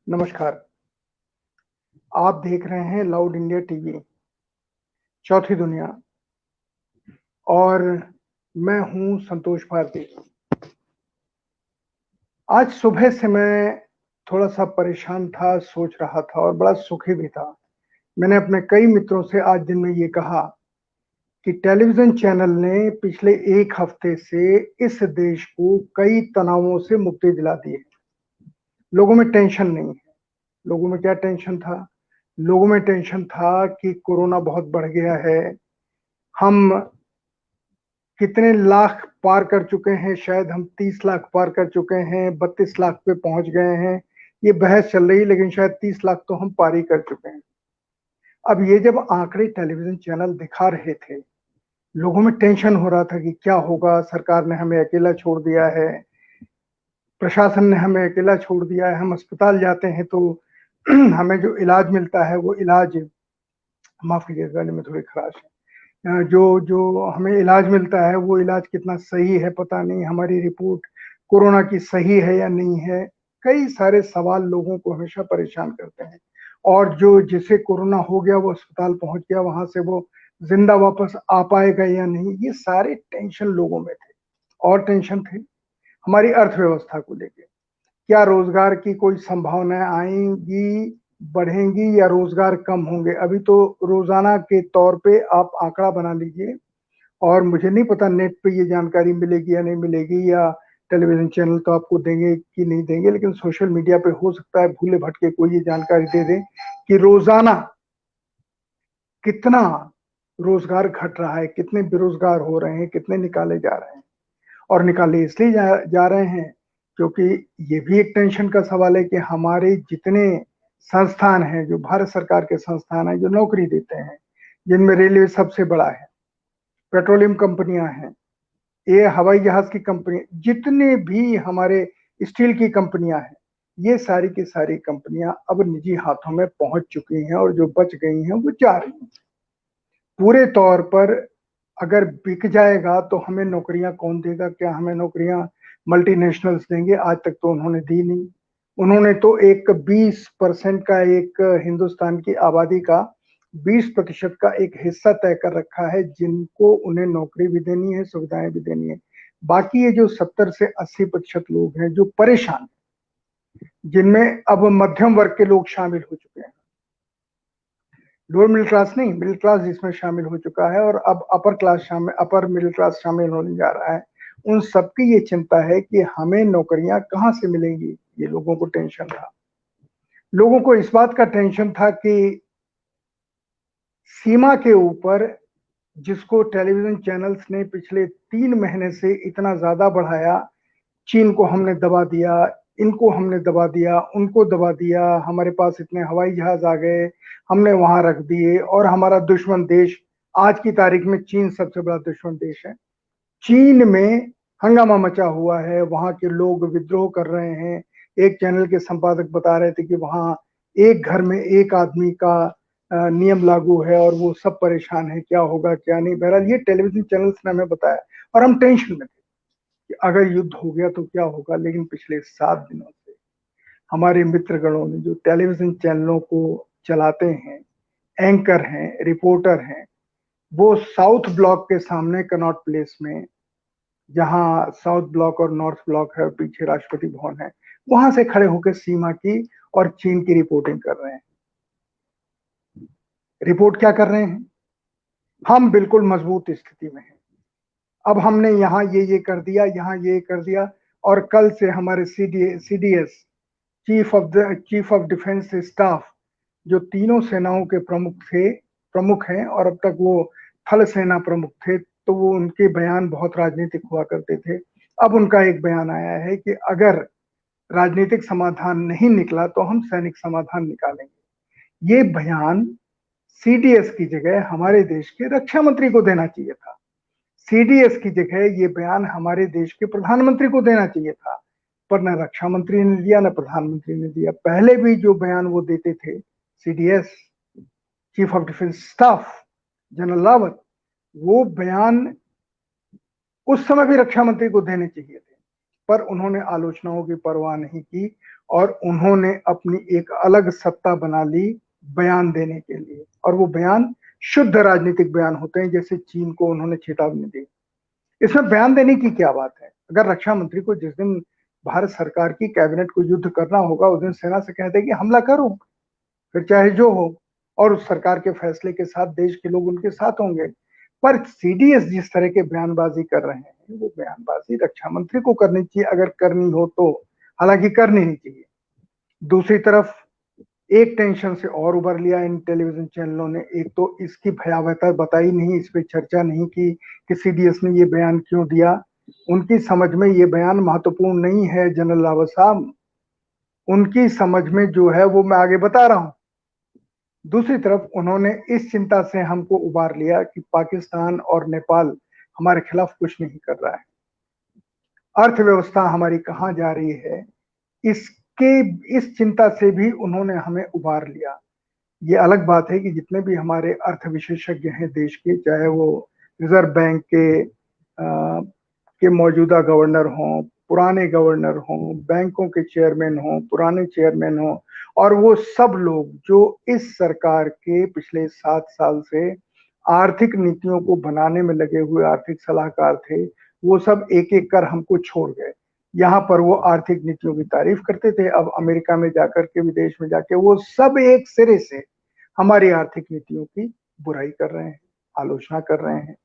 नमस्कार। आप देख रहे हैं लाउड इंडिया टीवी, चौथी दुनिया और मैं हूं संतोष भारती। आज सुबह से मैं थोड़ा-सा परेशान था, सोच रहा था और बड़ा सुखी भी था। मैंने अपने कई मित्रों से आज दिन में ये कहा कि टेलीविज़न चैनल ने पिछले 1 हफ्ते से इस देश को कई तनावों से मुक्ति दिला दी है। लोगों में टेंशन नहीं है। लोगों में क्या टेंशन था? लोगों में टेंशन था कि कोरोना बहुत बढ़ गया है। हम कितने लाख पार कर चुके हैं, शायद हम 30 लाख पार कर चुके हैं, 32 लाख पे पहुंच गए हैं। ये बहस चल रही है, लेकिन शायद 30 लाख तो हम पार ही कर चुके हैं। अब ये जब आंकड़े टेलीविजन चैनल दिखा रहे थे, लोगों में टेंशन हो रहा था कि क्या होगा, सरकार ने हमें अकेला छोड़ दिया है, प्रशासन ने हमें अकेला छोड़ दिया है। हम अस्पताल जाते हैं तो हमें जो इलाज मिलता है वो इलाज, माफ कीजिएगा गले में थोड़ी खराश है, जो जो हमें इलाज मिलता है वो इलाज कितना सही है पता नहीं, हमारी रिपोर्ट कोरोना की सही है या नहीं है। कई सारे सवाल लोगों को हमेशा परेशान करते हैं। और जो जिसे कोरोना हो गया वो अस्पताल पहुंच गया, वहां से वो जिंदा वापस आ पाएगा या नहीं, ये सारे टेंशन लोगों में थे। और टेंशन थे हमारी अर्थव्यवस्था को लेकर। क्या रोजगार की कोई संभावनाएं आएंगी, बढ़ेंगी या रोजगार कम होंगे? अभी तो रोजाना के तौर पे आप आंकड़ा बना लीजिए और मुझे नहीं पता नेट पे ये जानकारी मिलेगी या नहीं मिलेगी, या टेलीविजन चैनल तो आपको देंगे कि नहीं देंगे, लेकिन सोशल मीडिया पे हो सकता है भूले भटके कोई ये जानकारी दे दे कि रोजाना कितना रोजगार घट रहा है, कितने बेरोजगार हो रहे हैं, कितने निकाले जा रहे हैं। और निकाले इसलिए जा रहे हैं क्योंकि ये भी एक टेंशन का सवाल है कि हमारे जितने संस्थान हैं, जो भारत सरकार के संस्थान हैं, जो नौकरी देते हैं, जिनमें रेलवे सबसे बड़ा है, पेट्रोलियम कंपनियां हैं, ये हवाई जहाज की कंपनी, जितने भी हमारे स्टील की कंपनियां हैं, ये सारी की सारी कंपनियां अब निजी हाथों में पहुंच चुकी हैं और जो बच गई हैं वो जा रही हैं। पूरे तौर पर अगर बिक जाएगा तो हमें नौकरियां कौन देगा? क्या हमें नौकरियां मल्टीनेशनल्स देंगे? आज तक तो उन्होंने दी नहीं। उन्होंने तो एक 20% का, एक हिंदुस्तान की आबादी का 20% का एक हिस्सा तय कर रखा है जिनको उन्हें नौकरी भी देनी है, सुविधाएं भी देनी है। बाकी ये जो 70 से 80% लोग हैं जो परेशान, जिनमें अब मध्यम वर्ग के लोग शामिल हो चुके हैं, लोअर मिडिल क्लास नहीं, मिडिल क्लास जिसमें शामिल हो चुका है, और अब अपर मिडिल क्लास शामिल होने जा रहा है। उन सबकी ये चिंता है कि हमें नौकरियां कहां से मिलेंगी। ये लोगों को टेंशन था। लोगों को इस बात का टेंशन था कि सीमा के ऊपर, जिसको टेलीविजन चैनल्स ने पिछले 3 महीने से इतना ज्यादा बढ़ाया, चीन को हमने दबा दिया, इनको हमने दबा दिया, उनको दबा दिया, हमारे पास इतने हवाई जहाज आ गए, हमने वहां रख दिए, और हमारा दुश्मन देश, आज की तारीख में चीन सबसे बड़ा दुश्मन देश है। चीन में हंगामा मचा हुआ है, वहां के लोग विद्रोह कर रहे हैं। एक चैनल के संपादक बता रहे थे कि वहां एक घर में एक आदमी का नियम लागू है और वो सब परेशान है, क्या होगा क्या नहीं। बहरहाल ये टेलीविजन चैनल्स ने हमें बताया और हम टेंशन में थे कि अगर युद्ध हो गया तो क्या होगा। लेकिन पिछले 7 दिनों से हमारे मित्रगणों ने, जो टेलीविजन चैनलों को चलाते हैं, एंकर हैं, रिपोर्टर हैं, वो साउथ ब्लॉक के सामने कनॉट प्लेस में, जहां साउथ ब्लॉक और नॉर्थ ब्लॉक है, पीछे राष्ट्रपति भवन है, वहां से खड़े होकर सीमा की और चीन की रिपोर्टिंग कर रहे हैं। रिपोर्ट क्या कर रहे हैं? हम बिल्कुल मजबूत स्थिति में हैं, अब हमने यहाँ ये कर दिया, यहाँ ये कर दिया, और कल से हमारे CDS, chief of defence staff, जो तीनों सेनाओं के प्रमुख हैं और अब तक वो थल सेना प्रमुख थे, तो वो उनके बयान बहुत राजनीतिक हुआ करते थे। अब उनका एक बयान आया है कि अगर राजनीतिक समाधान नहीं निकला तो हम सैनिक समाधान निकालेंगे। ये बयान सीडीएस की जगह हमारे देश के रक्षा मंत्री को देना चाहिए था। सीडीएस की जगह ये बयान हमारे देश के प्रधानमंत्री को देना चाहिए था, पर न रक्षा मंत्री ने दिया, न प्रधानमंत्री ने दिया। पहले भी जो बयान वो देते थे, CDS, chief of defence staff general Rawat, वो बयान उस समय भी रक्षा मंत्री को देने चाहिए थे। पर उन्होंने आलोचनाओं की परवाह नहीं की और उन्होंने अपनी एक अलग सत्ता बना ली बयान देने के लिए, और वो बयान शुद्ध राजनीतिक बयान होते हैं, जैसे चीन को उन्होंने चेतावनी दी। इसमें बयान देने की क्या बात है? अगर रक्षा मंत्री को जिस दिन भारत सरकार की कैबिनेट को युद्ध करना होगा उस दिन सेना से कह दे कि हमला करो, फिर चाहे जो हो, और उस सरकार के फैसले के साथ देश के लोग उनके साथ होंगे। पर सीडीएस जिस तरह के बयानबाजी कर रहे हैं, वो बयानबाजी रक्षा मंत्री को करनी चाहिए अगर करनी हो तो, हालांकि करनी नहीं चाहिए। दूसरी तरफ एक टेंशन से और उभर लिया इन टेलीविजन चैनलों ने। एक तो इसकी भयावहता बताई नहीं, इस पे चर्चा नहीं की कि सीडीएस ने ये बयान क्यों दिया। उनकी समझ में ये बयान महत्वपूर्ण नहीं है जनरल रावत साहब, उनकी समझ में जो है वो मैं आगे बता रहा हूं। दूसरी तरफ उन्होंने इस चिंता से हमको उबार लिया कि पाकिस्तान और नेपाल हमारे खिलाफ कुछ नहीं कर रहा है, अर्थव्यवस्था हमारी कहां जा रही है, इसके इस चिंता से भी उन्होंने हमें उबार लिया। ये अलग बात है कि जितने भी हमारे अर्थ विशेषज्ञ हैं देश के, चाहे वो रिजर्व बैंक के मौजूदा गवर्नर हों, पुराने गवर्नर हों, बैंकों के चेयरमैन हों, पुराने चेयरमैन हों, और वो सब लोग जो इस सरकार के पिछले 7 साल से आर्थिक नीतियों को बनाने में लगे हुए आर्थिक सलाहकार थे, वो सब एक एक कर हमको छोड़ गए। यहाँ पर वो आर्थिक नीतियों की तारीफ करते थे, अब अमेरिका में जाकर के, विदेश में जाके वो सब एक सिरे से हमारी आर्थिक नीतियों की बुराई कर रहे हैं, आलोचना कर रहे हैं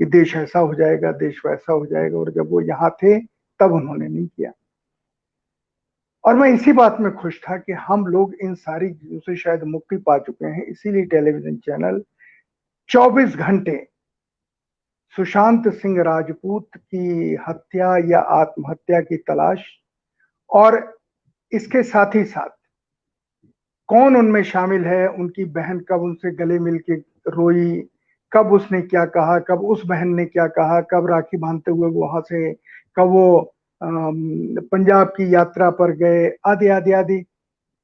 कि देश ऐसा हो जाएगा, देश वैसा हो जाएगा, और जब वो यहाँ थे तब उन्होंने नहीं किया। और मैं इसी बात में खुश था कि हम लोग इन सारी चीजों से शायद मुक्ति पा चुके हैं, इसीलिए टेलीविजन चैनल 24 घंटे सुशांत सिंह राजपूत की हत्या या आत्महत्या की तलाश, और इसके साथ ही साथ कौन उनमें शामिल है, उनकी बहन कब उनसे गले मिल के रोई, कब उसने क्या कहा, कब उस बहन ने क्या कहा, कब राखी बांधते हुए वो वहां से, कब वो पंजाब की यात्रा पर गए, आदि आदि आदि।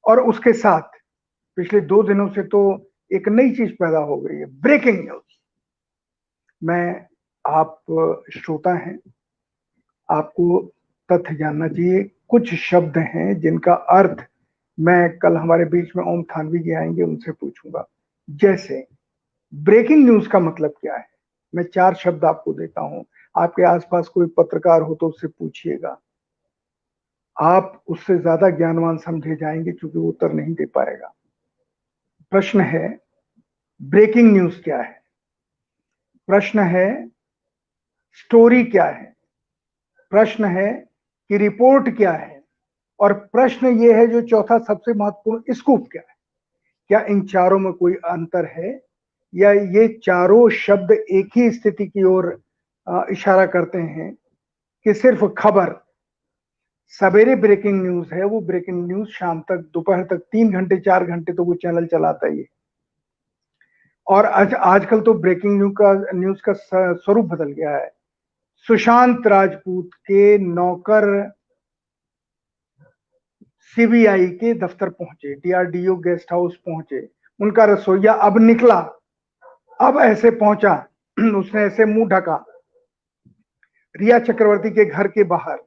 और उसके साथ पिछले 2 दिनों से तो एक नई चीज पैदा हो गई है, ब्रेकिंग न्यूज। मैं, आप श्रोता हैं, आपको तथ्य जानना चाहिए। कुछ शब्द हैं जिनका अर्थ मैं कल हमारे बीच में ओम थानवी जी आएंगे, उनसे पूछूंगा। जैसे ब्रेकिंग न्यूज का मतलब क्या है, मैं 4 शब्द आपको देता हूं, आपके आसपास कोई पत्रकार हो तो उससे पूछिएगा, आप उससे ज्यादा ज्ञानवान समझे जाएंगे क्योंकि वो उत्तर नहीं दे पाएगा। प्रश्न है ब्रेकिंग न्यूज क्या है, प्रश्न है स्टोरी क्या है, प्रश्न है कि रिपोर्ट क्या है, और प्रश्न ये है जो चौथा सबसे महत्वपूर्ण, स्कूप क्या है। क्या इन चारों में कोई अंतर है, या ये चारों शब्द एक ही स्थिति की ओर इशारा करते हैं कि सिर्फ खबर। सवेरे ब्रेकिंग न्यूज है, वो ब्रेकिंग न्यूज शाम तक, दोपहर तक 3 घंटे 4 घंटे तो वो चैनल चलाता ही है। और आजकल तो ब्रेकिंग न्यूज का स्वरूप बदल गया है। सुशांत राजपूत के नौकर सीबीआई के दफ्तर पहुंचे, डीआरडीओ गेस्ट हाउस पहुंचे, उनका रसोईया अब निकला, अब ऐसे पहुंचा, उसने ऐसे मुंह ढका रिया चक्रवर्ती के घर के बाहर।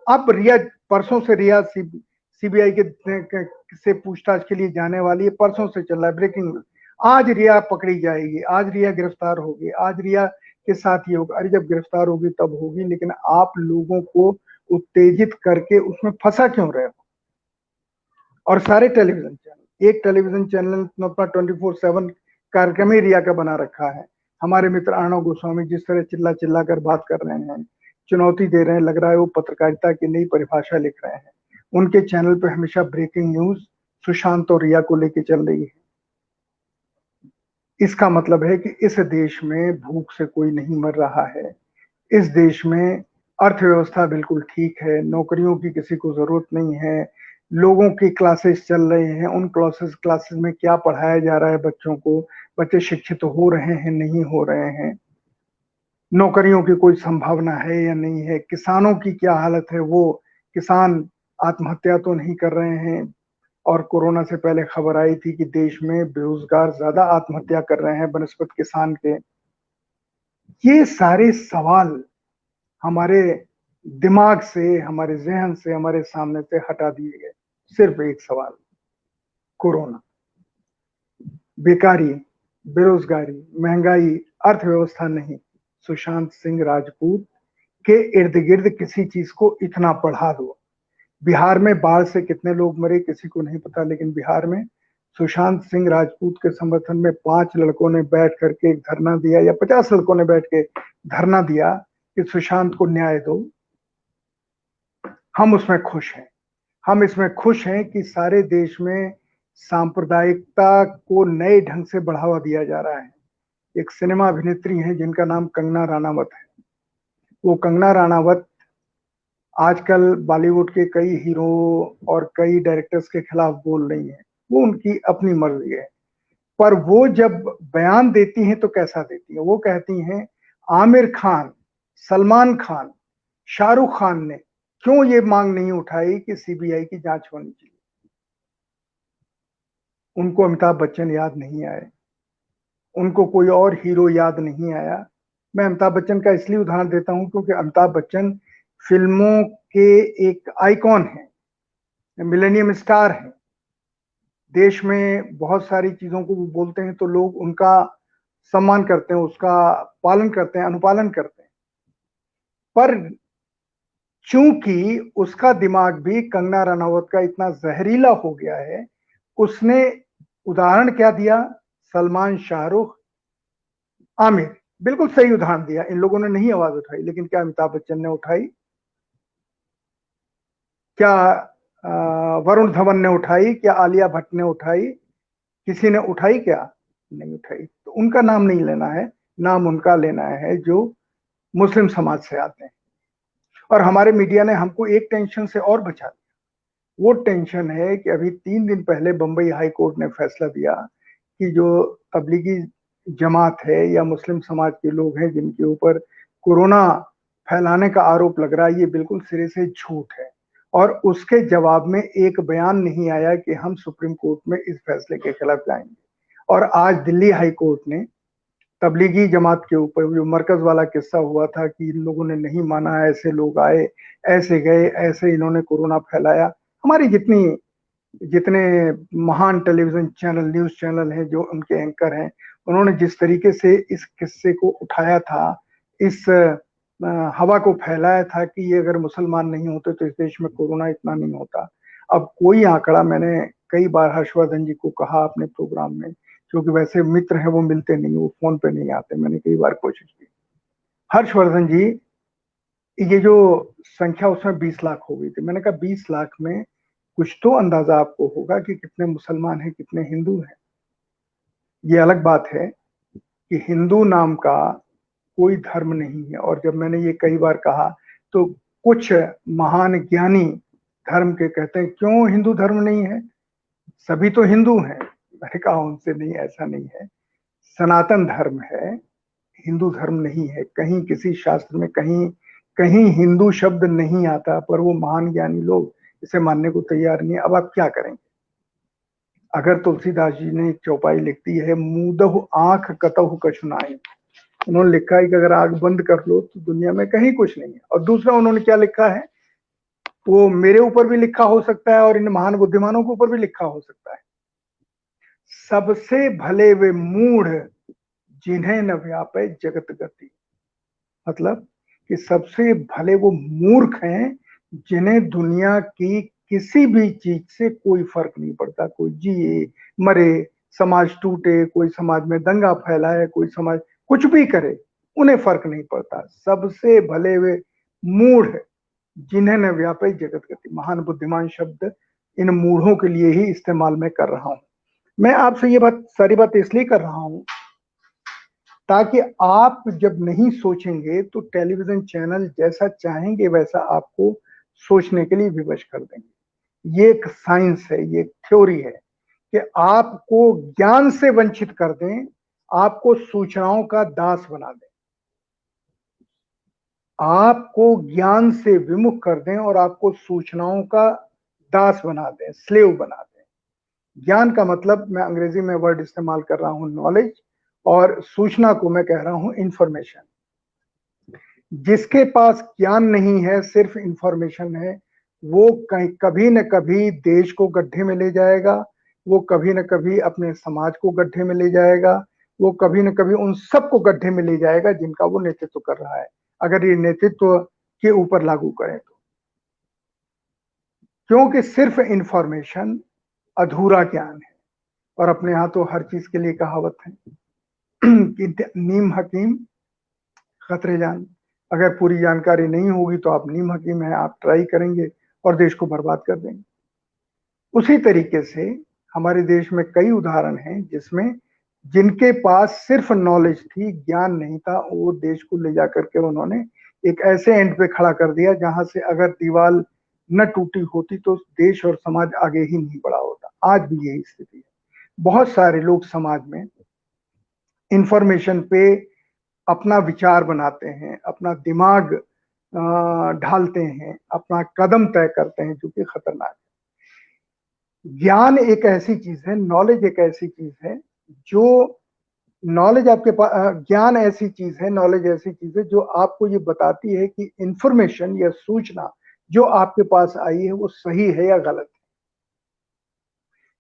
अब रिया, परसों से रिया सीबीआई के से पूछताछ के लिए जाने वाली है, परसों से चल रहा है ब्रेकिंग न्यूज। आज रिया पकड़ी जाएगी, आज रिया गिरफ्तार होगी, आज रिया के साथ ये होगा। अरे जब गिरफ्तार होगी तब होगी, लेकिन आप लोगों को उत्तेजित करके उसमें फंसा क्यों रहे हो? और सारे टेलीविजन चैनल, एक टेलीविजन चैनल अपना 24/7 कार्यक्रम ही रिया का बना रखा है। हमारे मित्र अर्णव गोस्वामी जिस तरह चिल्ला चिल्ला कर बात कर रहे हैं, चुनौती दे रहे हैं, लग रहा है वो पत्रकारिता की नई परिभाषा लिख रहे हैं। उनके चैनल पे हमेशा ब्रेकिंग न्यूज सुशांत और रिया को लेके चल रही है। इसका मतलब है कि इस देश में भूख से कोई नहीं मर रहा है, इस देश में अर्थव्यवस्था बिल्कुल ठीक है, नौकरियों की किसी को जरूरत नहीं है, लोगों की क्लासेस चल रहे हैं, उन क्लासेस में क्या पढ़ाया जा रहा है बच्चों को, बच्चे शिक्षित हो रहे हैं नहीं हो रहे हैं, नौकरियों की कोई संभावना है या नहीं है, किसानों की क्या हालत है, वो किसान आत्महत्या तो नहीं कर रहे हैं। और कोरोना से पहले खबर आई थी कि देश में बेरोजगार ज्यादा आत्महत्या कर रहे हैं बनस्पत किसान के। ये सारे सवाल हमारे दिमाग से, हमारे जहन से, हमारे सामने से हटा दिए गए। सिर्फ एक सवाल, कोरोना। बेकारी, बेरोजगारी, महंगाई, अर्थव्यवस्था नहीं, सुशांत सिंह राजपूत के इर्द गिर्द किसी चीज को इतना बढ़ा दो। बिहार में बाढ़ से कितने लोग मरे किसी को नहीं पता, लेकिन बिहार में सुशांत सिंह राजपूत के समर्थन में 5 लड़कों ने बैठ करके एक धरना दिया, या 50 लड़कों ने बैठ के धरना दिया कि सुशांत को न्याय दो। हम उसमें खुश हैं। हम इसमें खुश हैं कि सारे देश में सांप्रदायिकता को नए ढंग से बढ़ावा दिया जा रहा है। एक सिनेमा अभिनेत्री हैं जिनका नाम कंगना राणावत है। वो कंगना राणावत आजकल बॉलीवुड के कई हीरो और कई डायरेक्टर्स के खिलाफ बोल रही हैं। वो उनकी अपनी मर्जी है, पर वो जब बयान देती हैं तो कैसा देती हैं? वो कहती हैं आमिर खान, सलमान खान, शाहरुख खान ने क्यों ये मांग नहीं उठाई कि सीबीआई की जांच होनी चाहिए। उनको अमिताभ बच्चन याद नहीं आए, उनको कोई और हीरो याद नहीं आया। मैं अमिताभ बच्चन का इसलिए उदाहरण देता हूं क्योंकि अमिताभ बच्चन फिल्मों के एक आइकॉन हैं, मिलेनियम स्टार हैं। देश में बहुत सारी चीजों को वो बोलते हैं तो लोग उनका सम्मान करते हैं, उसका पालन करते हैं, अनुपालन करते हैं। पर चूंकि उसका दिमाग भी कंगना रनावत का इतना जहरीला हो गया है, उसने उदाहरण क्या दिया? सलमान, शाहरुख, आमिर, बिल्कुल सही उदाहरण दिया। इन लोगों ने नहीं आवाज उठाई, लेकिन क्या अमिताभ बच्चन ने उठाई? क्या वरुण धवन ने उठाई? क्या आलिया भट्ट ने उठाई? किसी ने उठाई क्या? नहीं उठाई। तो उनका नाम नहीं लेना है, नाम उनका लेना है जो मुस्लिम समाज से आते हैं। और हमारे मीडिया ने हमको एक टेंशन से और बचा दिया। वो टेंशन है कि अभी 3 दिन पहले बंबई हाई कोर्ट ने फैसला दिया कि जो तबलीगी जमात है या मुस्लिम समाज के लोग हैं जिनके ऊपर कोरोना फैलाने का आरोप लग रहा है, ये बिल्कुल सिरे से झूठ है। और उसके जवाब में एक बयान नहीं आया कि हम सुप्रीम कोर्ट में इस फैसले के खिलाफ जाएंगे। और आज दिल्ली हाई कोर्ट ने तबलीगी जमात के ऊपर जो मरकज वाला किस्सा हुआ था कि इन लोगों ने नहीं माना, ऐसे लोग आए, ऐसे गए, ऐसे इन्होंने कोरोना फैलाया। हमारी जितने महान टेलीविजन चैनल, न्यूज चैनल हैं, जो उनके एंकर हैं, उन्होंने जिस तरीके से इस किस्से को उठाया था, इस हवा को फैलाया था कि ये अगर मुसलमान नहीं होते तो इस देश में कोरोना इतना नहीं होता। अब कोई आंकड़ा, मैंने कई बार हर्षवर्धन जी को कहा अपने प्रोग्राम में, क्योंकि वैसे मित्र हैं, वो मिलते नहीं, वो फोन पे नहीं आते, मैंने कई बार कोशिश की। हर्षवर्धन जी, ये जो संख्या उसमें 20 लाख हो गई थी, मैंने कहा 20 लाख में कुछ तो अंदाजा आपको होगा कि कितने मुसलमान हैं, कितने हिंदू हैं। ये अलग बात है कि हिंदू नाम का कोई धर्म नहीं है। और जब मैंने ये कई बार कहा तो कुछ महान ज्ञानी धर्म के कहते हैं क्यों हिंदू धर्म नहीं है, सभी तो हिंदू हैं। मैंने कहा उनसे नहीं, ऐसा नहीं है। सनातन धर्म है, हिंदू धर्म नहीं है। कहीं किसी शास्त्र में कहीं कहीं हिंदू शब्द नहीं आता, पर वो महान ज्ञानी लोग इसे मानने को तैयार नहीं है। अब आप क्या करेंगे? अगर तुलसीदास जी ने एक चौपाई लिख दी है, मुदहु आंख कतहु कछु नाहि। उन्होंने लिखा है कि अगर आंख बंद कर लो तो दुनिया में कहीं कुछ नहीं है। और दूसरा उन्होंने क्या लिखा है, वो मेरे ऊपर भी लिखा हो सकता है और इन महान बुद्धिमानों के ऊपर भी लिखा हो सकता है। सबसे भले वे मूढ़ जिन्हें न व्यापे जगत गति। मतलब कि सबसे भले वो मूर्ख हैं जिन्हें दुनिया की किसी भी चीज से कोई फर्क नहीं पड़ता। कोई जिए मरे, समाज टूटे, कोई समाज में दंगा फैलाए, कोई समाज कुछ भी करे, उन्हें फर्क नहीं पड़ता। सबसे भले वे मूढ़ जिन्हें न व्यापे जगत गति। महान बुद्धिमान शब्द इन मूढ़ों के लिए ही इस्तेमाल में कर रहा हूं। मैं आपसे ये बात, सारी बात इसलिए कर रहा हूं ताकि आप जब नहीं सोचेंगे तो टेलीविजन चैनल जैसा चाहेंगे वैसा आपको सोचने के लिए विवश कर देंगे। ये एक साइंस है, ये एक थ्योरी है कि आपको ज्ञान से वंचित कर दें, आपको सूचनाओं का दास बना दें, आपको ज्ञान से विमुख कर दें और आपको सूचनाओं का दास बना दें, स्लेव बना दें। ज्ञान का मतलब, मैं अंग्रेजी में वर्ड इस्तेमाल कर रहा हूं नॉलेज, और सूचना को मैं कह रहा हूं इंफॉर्मेशन। जिसके पास ज्ञान नहीं है, सिर्फ इंफॉर्मेशन है, वो कहीं कभी न कभी देश को गड्ढे में ले जाएगा, वो कभी न कभी अपने समाज को गड्ढे में ले जाएगा, वो कभी न कभी उन सबको गड्ढे में ले जाएगा जिनका वो नेतृत्व कर रहा है, अगर ये नेतृत्व के ऊपर लागू करें तो। क्योंकि सिर्फ इंफॉर्मेशन अधूरा ज्ञान है, और अपने यहाँ तो हर चीज के लिए कहावत है कि नीम हकीम खतरे जान। अगर पूरी जानकारी नहीं होगी तो आप नीम हकीम हैं, आप ट्राई करेंगे और देश को बर्बाद कर देंगे। उसी तरीके से हमारे देश में कई उदाहरण हैं जिसमें जिनके पास सिर्फ नॉलेज थी, ज्ञान नहीं था, वो देश को ले जा करके उन्होंने एक ऐसे एंड पे खड़ा कर दिया जहां से अगर दीवार न टूटी होती तो देश और समाज आगे ही नहीं बढ़ा होता। आज भी यही स्थिति है। बहुत सारे लोग समाज में इंफॉर्मेशन पे अपना विचार बनाते हैं, अपना दिमाग ढालते हैं, अपना कदम तय करते हैं, जो कि खतरनाक है। ज्ञान एक ऐसी चीज है, नॉलेज एक ऐसी चीज है जो नॉलेज आपके पास, ज्ञान ऐसी चीज है, नॉलेज ऐसी चीज है जो आपको ये बताती है कि इंफॉर्मेशन या सूचना जो आपके पास आई है वो सही है या गलत है।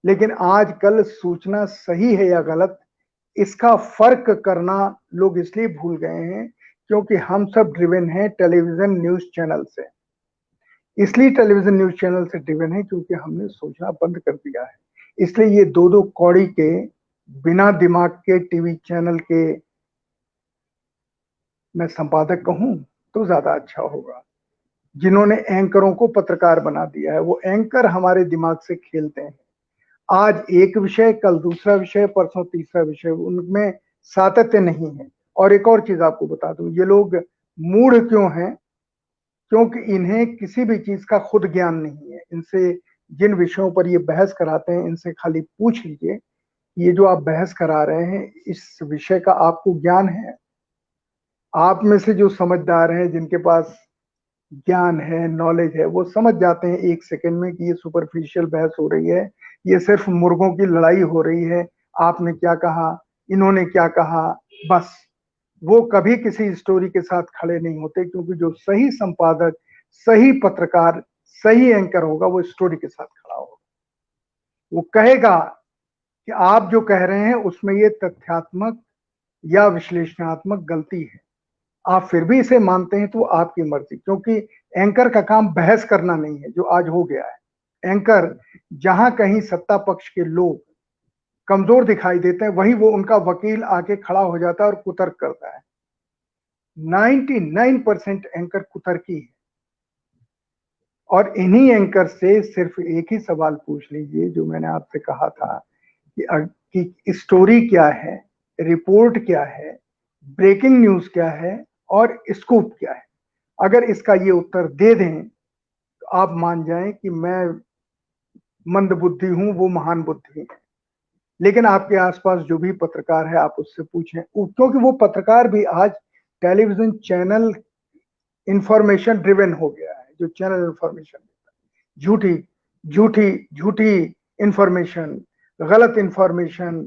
लेकिन आजकल सूचना सही है या गलत, इसका फर्क करना लोग इसलिए भूल गए हैं क्योंकि हम सब ड्रिवन हैं टेलीविजन न्यूज चैनल से। इसलिए टेलीविजन न्यूज चैनल से ड्रिवन है क्योंकि हमने सोचना बंद कर दिया है। इसलिए ये दो दो कौड़ी के बिना दिमाग के टीवी चैनल के, मैं संपादक कहूं तो ज्यादा अच्छा होगा, जिन्होंने एंकरों को पत्रकार बना दिया है, वो एंकर हमारे दिमाग से खेलते हैं। आज एक विषय, कल दूसरा विषय, परसों तीसरा विषय, उनमें सातत्य नहीं है। और एक और चीज आपको बता दूं, ये लोग मूढ़ क्यों हैं? क्योंकि इन्हें किसी भी चीज का खुद ज्ञान नहीं है। इनसे जिन विषयों पर ये बहस कराते हैं, इनसे खाली पूछ लीजिए, ये जो आप बहस करा रहे हैं, इस विषय का आपको ज्ञान है? आप में से जो समझदार हैं, जिनके पास ज्ञान है, नॉलेज है, वो समझ जाते हैं एक सेकंड में कि ये सुपरफिशियल बहस हो रही है, ये सिर्फ मुर्गों की लड़ाई हो रही है, आपने क्या कहा, इन्होंने क्या कहा, बस। वो कभी किसी स्टोरी के साथ खड़े नहीं होते, क्योंकि जो सही संपादक, सही पत्रकार, सही एंकर होगा, वो स्टोरी के साथ खड़ा होगा। वो कहेगा कि आप जो कह रहे हैं उसमें ये तथ्यात्मक या विश्लेषणात्मक गलती है। आप फिर भी इसे मानते हैं तो आपकी मर्जी, क्योंकि एंकर का काम बहस करना नहीं है, जो आज हो गया है। एंकर जहां कहीं सत्ता पक्ष के लोग कमजोर दिखाई देते हैं, वहीं वो उनका वकील आके खड़ा हो जाता है और कुतर्क करता है। 99% एंकर कुतर्की है। और इन्हीं एंकर से सिर्फ एक ही सवाल पूछ लीजिए, जो मैंने आपसे कहा था कि स्टोरी क्या है, रिपोर्ट क्या है, ब्रेकिंग न्यूज क्या है और स्कूप क्या है। अगर इसका ये उत्तर दे दें तो आप मान जाएं कि मैं मंद बुद्धि हूं, वो महान बुद्धि है। लेकिन आपके आसपास जो भी पत्रकार है, आप उससे पूछें, क्योंकि वो पत्रकार भी आज टेलीविजन चैनल इंफॉर्मेशन ड्रिवन हो गया है। जो चैनल इंफॉर्मेशन देता है, झूठी झूठी झूठी इंफॉर्मेशन, गलत इंफॉर्मेशन,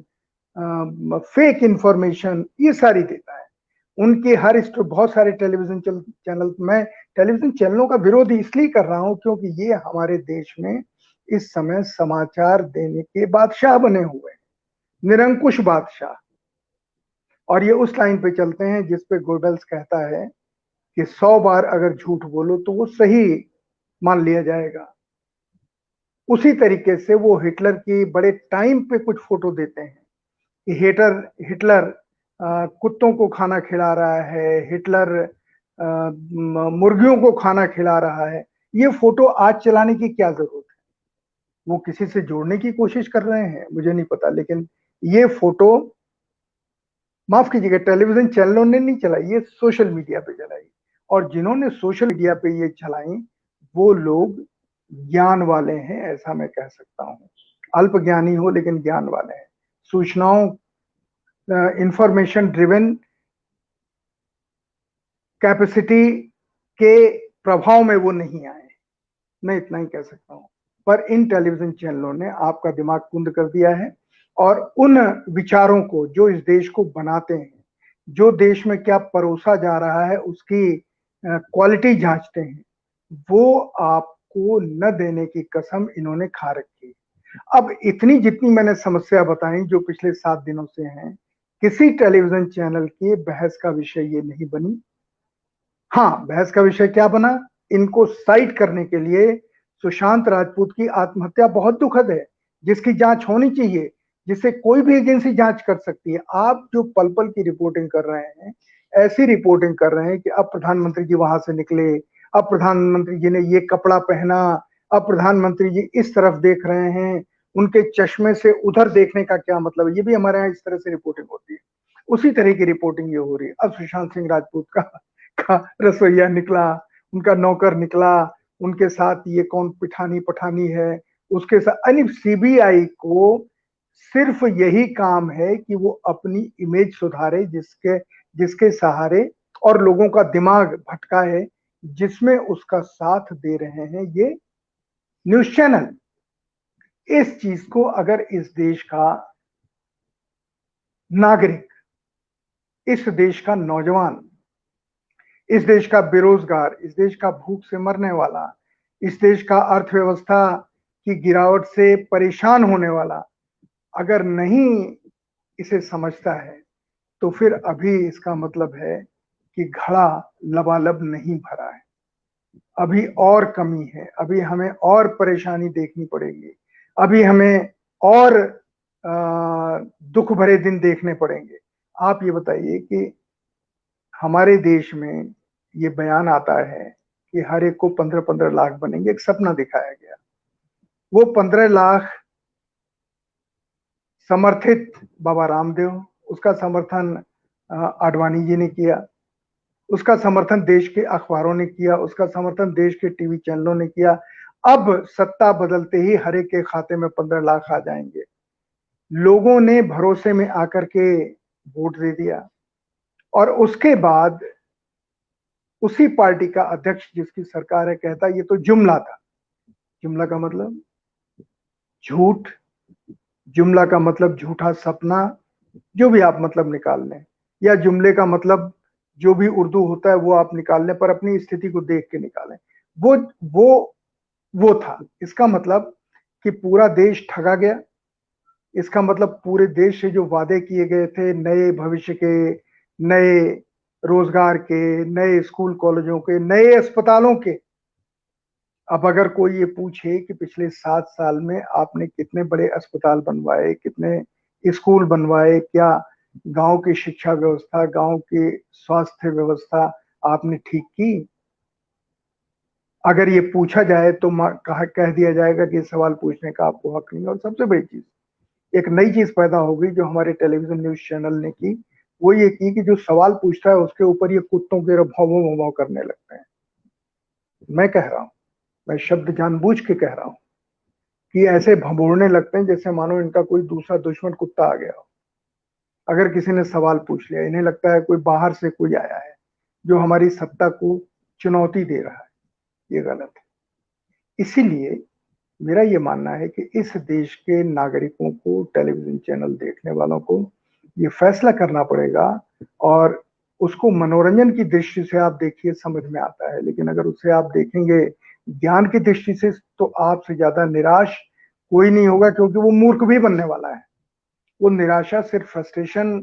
फेक इंफॉर्मेशन, ये सारी देता है। उनके हर बहुत सारे टेलीविजन चैनल, मैं टेलीविजन चैनलों का विरोध इसलिए कर रहा हूं क्योंकि ये हमारे देश में इस समय समाचार देने के बादशाह बने हुए हैं, निरंकुश बादशाह। और ये उस लाइन पे चलते हैं जिस पे गोबेल्स कहता है कि 100 बार अगर झूठ बोलो तो वो सही मान लिया जाएगा। उसी तरीके से वो हिटलर की बड़े टाइम पे कुछ फोटो देते हैं कि हिटलर कुत्तों को खाना खिला रहा है, हिटलर मुर्गियों को खाना खिला रहा है। ये फोटो आज चलाने की क्या जरूरत है? वो किसी से जोड़ने की कोशिश कर रहे हैं, मुझे नहीं पता, लेकिन ये फोटो, माफ कीजिएगा, टेलीविजन चैनलों ने नहीं चलाई, ये सोशल मीडिया पे चलाई। और जिन्होंने सोशल मीडिया पे ये चलाई, वो लोग ज्ञान वाले हैं, ऐसा मैं कह सकता हूं। अल्प ज्ञानी हो लेकिन ज्ञान वाले हैं। सूचनाओं, इंफॉर्मेशन ड्रिवन कैपेसिटी के प्रभाव में वो नहीं आए, मैं इतना ही कह सकता हूं। पर इन टेलीविजन चैनलों ने आपका दिमाग कुंद कर दिया है, और उन विचारों को जो इस देश को बनाते हैं, जो देश में क्या परोसा जा रहा है, उसकी क्वालिटी जांचते हैं, वो आपको न देने की कसम इन्होंने खा रखी है। अब इतनी जितनी मैंने समस्या बताई जो पिछले 7 दिनों से हैं, किसी टेलीविजन चैनल की बहस का विषय ये नहीं बनी। हाँ, बहस का विषय क्या बना? इनको साइड करने के लिए सुशांत राजपूत की आत्महत्या बहुत दुखद है, जिसकी जांच होनी चाहिए, जिसे कोई भी एजेंसी जांच कर सकती है। आप जो पल-पल की रिपोर्टिंग कर रहे हैं, ऐसी रिपोर्टिंग कर रहे हैं कि अब प्रधानमंत्री जी वहां से निकले, अब प्रधानमंत्री जी ने ये कपड़ा पहना, अब प्रधानमंत्री जी इस तरफ देख रहे हैं, उनके चश्मे से उधर देखने का क्या मतलब है? ये भी हमारे यहाँ इस तरह से रिपोर्टिंग होती है। उसी तरह की रिपोर्टिंग ये हो रही है। अब सुशांत सिंह राजपूत का रसोईया निकला, उनका नौकर निकला, उनके साथ ये कौन पिठानी पठानी है, उसके साथ यानी सीबीआई को सिर्फ यही काम है कि वो अपनी इमेज सुधारे, जिसके जिसके सहारे और लोगों का दिमाग भटकाए, जिसमें उसका साथ दे रहे हैं ये न्यूज चैनल। इस चीज को अगर इस देश का नागरिक, इस देश का नौजवान, इस देश का बेरोजगार, इस देश का भूख से मरने वाला, इस देश का अर्थव्यवस्था की गिरावट से परेशान होने वाला अगर नहीं इसे समझता है, तो फिर अभी इसका मतलब है कि घड़ा लबालब नहीं भरा है। अभी और कमी है, अभी हमें और परेशानी देखनी पड़ेगी, अभी हमें और दुख भरे दिन देखने पड़ेंगे। आप ये बताइए कि हमारे देश में ये बयान आता है कि हर एक को 15-15 लाख बनेंगे, एक सपना दिखाया गया। वो 15 लाख समर्थित बाबा रामदेव, उसका समर्थन आडवाणी जी ने किया, उसका समर्थन देश के अखबारों ने किया, उसका समर्थन देश के टीवी चैनलों ने किया। अब सत्ता बदलते ही हर एक के खाते में 15 लाख आ जाएंगे। लोगों ने भरोसे में आकर के वोट दे दिया और उसके बाद उसी पार्टी का अध्यक्ष जिसकी सरकार है कहता ये तो जुमला था। जुमला का मतलब झूठ, जुमला का मतलब झूठा सपना, जो भी आप मतलब निकाल लें, या जुमले का मतलब जो भी उर्दू होता है वो आप निकाल लें, पर अपनी स्थिति को देख के निकालें। वो वो वो था। इसका मतलब कि पूरा देश ठगा गया। इसका मतलब पूरे देश से जो वादे किए गए थे, नए भविष्य के, नए रोजगार के, नए स्कूल कॉलेजों के, नए अस्पतालों के, अब अगर कोई ये पूछे कि पिछले 7 साल में आपने कितने बड़े अस्पताल बनवाए, कितने स्कूल बनवाए, क्या गांव की शिक्षा व्यवस्था, गांव की स्वास्थ्य व्यवस्था आपने ठीक की, अगर ये पूछा जाए तो कह दिया जाएगा कि सवाल पूछने का आपको हक नहीं। और सबसे बड़ी चीज, एक नई चीज पैदा हो गई जो हमारे टेलीविजन न्यूज चैनल ने की, वो ये की कि जो सवाल पूछता है उसके ऊपर ये कुत्तों के भौं भौं करने लगते हैं। मैं कह रहा हूं, मैं शब्द जानबूझ के कह रहा हूं कि ऐसे भंबोड़ने लगते हैं जैसे मानो इनका कोई दूसरा दुश्मन कुत्ता आ गया हो। अगर किसी ने सवाल पूछ लिया, इन्हें लगता है कोई बाहर से कोई आया है जो हमारी सत्ता को चुनौती दे रहा है। ये गलत है। इसीलिए मेरा ये मानना है कि इस देश के नागरिकों को, टेलीविजन चैनल देखने वालों को ये फैसला करना पड़ेगा। और उसको मनोरंजन की दृष्टि से आप देखिए, समझ में आता है, लेकिन अगर उसे आप देखेंगे ज्ञान की दृष्टि से तो आपसे ज्यादा निराश कोई नहीं होगा, क्योंकि वो मूर्ख भी बनने वाला है। वो निराशा सिर्फ फ्रस्ट्रेशन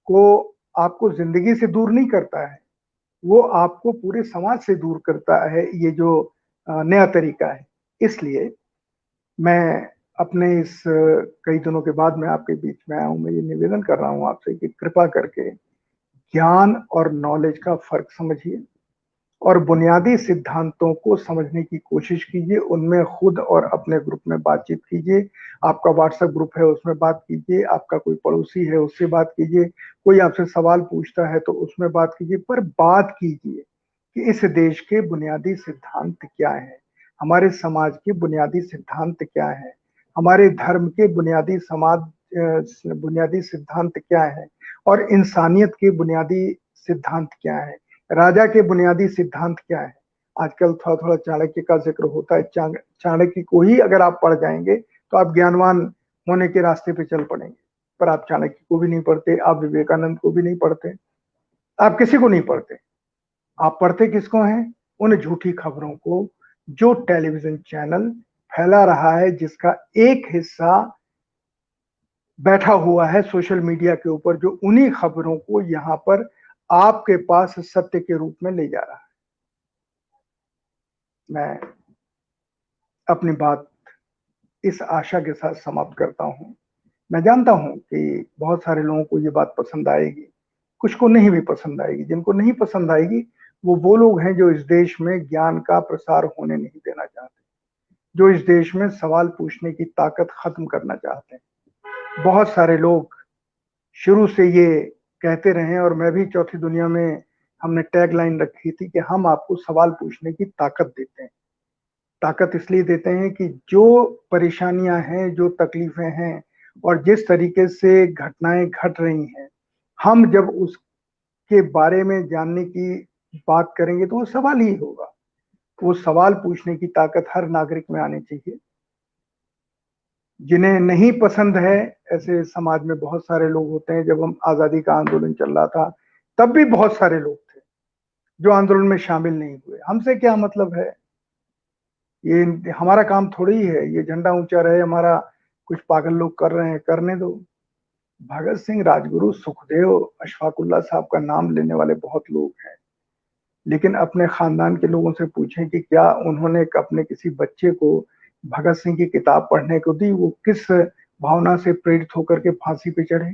को आपको जिंदगी से दूर नहीं करता है, वो आपको पूरे समाज से दूर करता है, ये जो नया तरीका है। इसलिए मैं अपने इस कई दिनों के बाद मैं आपके बीच में आया हूं, मैं ये निवेदन कर रहा हूं आपसे कि कृपा करके ज्ञान और नॉलेज का फर्क समझिए और बुनियादी सिद्धांतों को समझने की कोशिश कीजिए। उनमें खुद और अपने ग्रुप में बातचीत कीजिए। आपका व्हाट्सएप ग्रुप है उसमें बात कीजिए, आपका कोई पड़ोसी है उससे बात कीजिए, कोई आपसे सवाल पूछता है तो उसमें बात कीजिए, पर बात कीजिए कि इस देश के बुनियादी सिद्धांत क्या है, हमारे समाज के बुनियादी सिद्धांत क्या है, हमारे धर्म के बुनियादी सिद्धांत क्या है, और इंसानियत के बुनियादी सिद्धांत क्या है, राजा के बुनियादी सिद्धांत क्या है। आजकल थोड़ा थोड़ा चाणक्य का जिक्र होता है। चाणक्य को ही अगर आप पढ़ जाएंगे तो आप ज्ञानवान होने के रास्ते पे चल पड़ेंगे, पर आप चाणक्य को भी नहीं पढ़ते, आप विवेकानंद को भी नहीं पढ़ते, आप किसी को नहीं पढ़ते। आप पढ़ते किसको हैं? उन झूठी खबरों को जो टेलीविजन चैनल फैला रहा है, जिसका एक हिस्सा बैठा हुआ है सोशल मीडिया के ऊपर, जो उन्हीं खबरों को यहां पर आपके पास सत्य के रूप में ले जा रहा है। मैं अपनी बात इस आशा के साथ समाप्त करता हूं। मैं जानता हूं कि बहुत सारे लोगों को ये बात पसंद आएगी, कुछ को नहीं भी पसंद आएगी। जिनको नहीं पसंद आएगी वो लोग हैं जो इस देश में ज्ञान का प्रसार होने नहीं देना चाहते, जो इस देश में सवाल पूछने की ताकत खत्म करना चाहते हैं। बहुत सारे लोग शुरू से ये कहते रहे, और मैं भी चौथी दुनिया में हमने टैग लाइन रखी थी कि हम आपको सवाल पूछने की ताकत देते हैं। ताकत इसलिए देते हैं कि जो परेशानियां हैं, जो तकलीफें हैं और जिस तरीके से घटनाएं घट रही हैं, हम जब उसके बारे में जानने की बात करेंगे तो वो सवाल ही होगा। वो सवाल पूछने की ताकत हर नागरिक में आनी चाहिए। जिन्हें नहीं पसंद है, ऐसे समाज में बहुत सारे लोग होते हैं। जब हम आजादी का आंदोलन चल रहा था तब भी बहुत सारे लोग थे जो आंदोलन में शामिल नहीं हुए। हमसे क्या मतलब है? ये हमारा काम थोड़ी ही है ये झंडा ऊंचा रहे हमारा। कुछ पागल लोग कर रहे हैं, करने दो। भगत सिंह, राजगुरु, सुखदेव, अशफाकुल्ला साहब का नाम लेने वाले बहुत लोग हैं, लेकिन अपने खानदान के लोगों से पूछें कि क्या उन्होंने अपने किसी बच्चे को भगत सिंह की किताब पढ़ने को दी? वो किस भावना से प्रेरित होकर के फांसी पे चढ़े?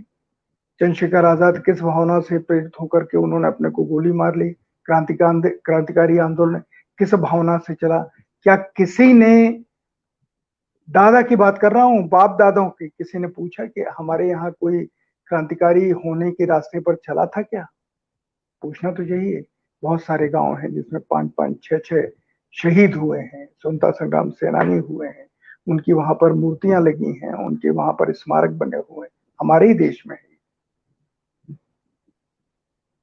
चंद्रशेखर आजाद किस भावना से प्रेरित होकर के उन्होंने अपने को गोली मार ली? क्रांतिकारी आंदोलन किस भावना से चला? क्या किसी ने, दादा की बात कर रहा हूं, बाप दादाओं की, किसी ने पूछा कि हमारे यहाँ कोई क्रांतिकारी होने के रास्ते पर चला था क्या? पूछना तो चाहिए। बहुत सारे गांव हैं जिसमें 5-5, 6-6 शहीद हुए हैं, स्वतंत्रता संग्राम सेनानी हुए हैं। उनकी वहां पर मूर्तियां लगी हैं, उनके वहां पर स्मारक बने हुए हैं, हमारे ही देश में है।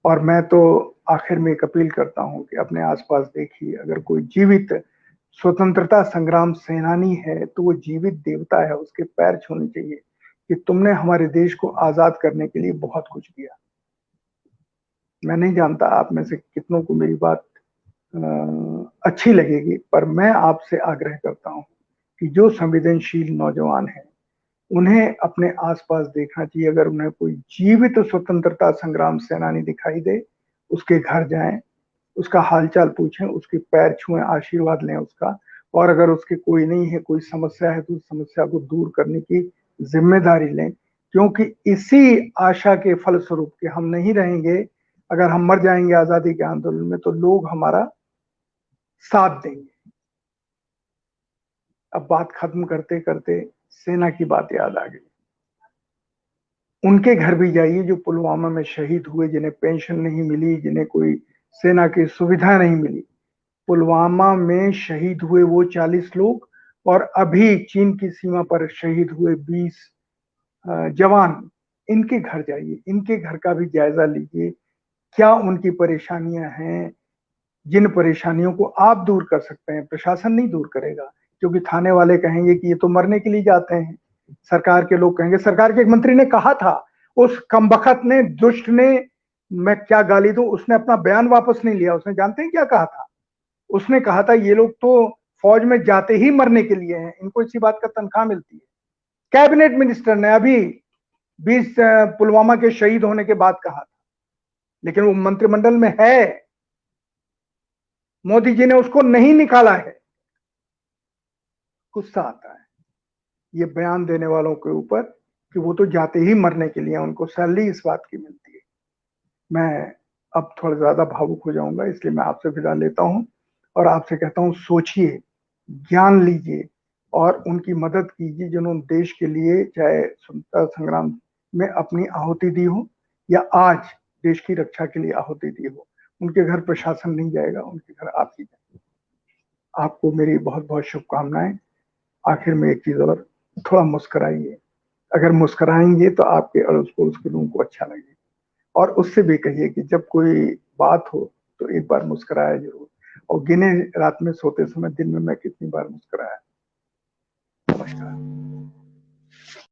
और मैं तो आखिर में एक अपील करता हूं कि अपने आसपास देखिए, अगर कोई जीवित स्वतंत्रता संग्राम सेनानी है तो वो जीवित देवता है, उसके पैर छूने चाहिए कि तुमने हमारे देश को आजाद करने के लिए बहुत कुछ किया। मैं नहीं जानता आप में से कितनों को मेरी बात अच्छी लगेगी, पर मैं आपसे आग्रह करता हूं कि जो संवेदनशील नौजवान हैं उन्हें अपने आसपास देखना चाहिए। अगर उन्हें कोई जीवित स्वतंत्रता संग्राम सेनानी दिखाई दे, उसके घर जाएं, उसका हालचाल पूछें, उसके पैर छुएं, आशीर्वाद लें उसका। और अगर उसके कोई नहीं है, कोई समस्या है, तो उस समस्या को दूर करने की जिम्मेदारी लें। क्योंकि इसी आशा के फलस्वरूप कि हम नहीं रहेंगे, अगर हम मर जाएंगे आजादी के आंदोलन में, तो लोग हमारा साथ देंगे। अब बात खत्म करते करते सेना की बात याद आ गई। उनके घर भी जाइए जो पुलवामा में शहीद हुए, जिन्हें पेंशन नहीं मिली, जिन्हें कोई सेना की सुविधा नहीं मिली। पुलवामा में शहीद हुए वो 40 लोग, और अभी चीन की सीमा पर शहीद हुए 20 जवान। इनके घर जाइए, इनके घर का भी जायजा लीजिए। क्या उनकी परेशानियां हैं? जिन परेशानियों को आप दूर कर सकते हैं, प्रशासन नहीं दूर करेगा। क्योंकि थाने वाले कहेंगे कि ये तो मरने के लिए जाते हैं, सरकार के लोग कहेंगे। सरकार के एक मंत्री ने कहा था, उस कमबख्त ने, दुष्ट ने, मैं क्या गाली दूं, उसने अपना बयान वापस नहीं लिया। उसने जानते हैं क्या कहा था? उसने कहा था ये लोग तो फौज में जाते ही मरने के लिए हैं, इनको इसी बात का तनख्वाह मिलती है। कैबिनेट मिनिस्टर ने अभी 20 पुलवामा के शहीद होने के बाद कहा था, लेकिन वो मंत्रिमंडल में है, मोदी जी ने उसको नहीं निकाला है। गुस्सा आता है ये बयान देने वालों के ऊपर कि वो तो जाते ही मरने के लिए, उनको सैलरी इस बात की मिलती है। मैं अब थोड़ा ज्यादा भावुक हो जाऊंगा, इसलिए मैं आपसे विदा लेता हूं और आपसे कहता हूं, सोचिए, ज्ञान लीजिए और उनकी मदद कीजिए जिन्होंने देश के लिए, चाहे स्वतंत्रता संग्राम में अपनी आहुति दी हो या आज देश की रक्षा के लिए आहुति दी हो। उनके घर प्रशासन नहीं जाएगा, उनके घर आप ही जाएंगे। आपको मेरी बहुत बहुत शुभकामनाएं। आखिर में एक चीज और, थोड़ा मुस्कुराइए। अगर मुस्कुराएंगे तो आपके अड़ोस पड़ोस के लोगों को अच्छा लगेगा। और उससे भी कहिए कि जब कोई बात हो तो एक बार मुस्कुराया जरूर। और गिने रात में सोते समय दिन में मैं कितनी बार मुस्कुराया। नमस्कार।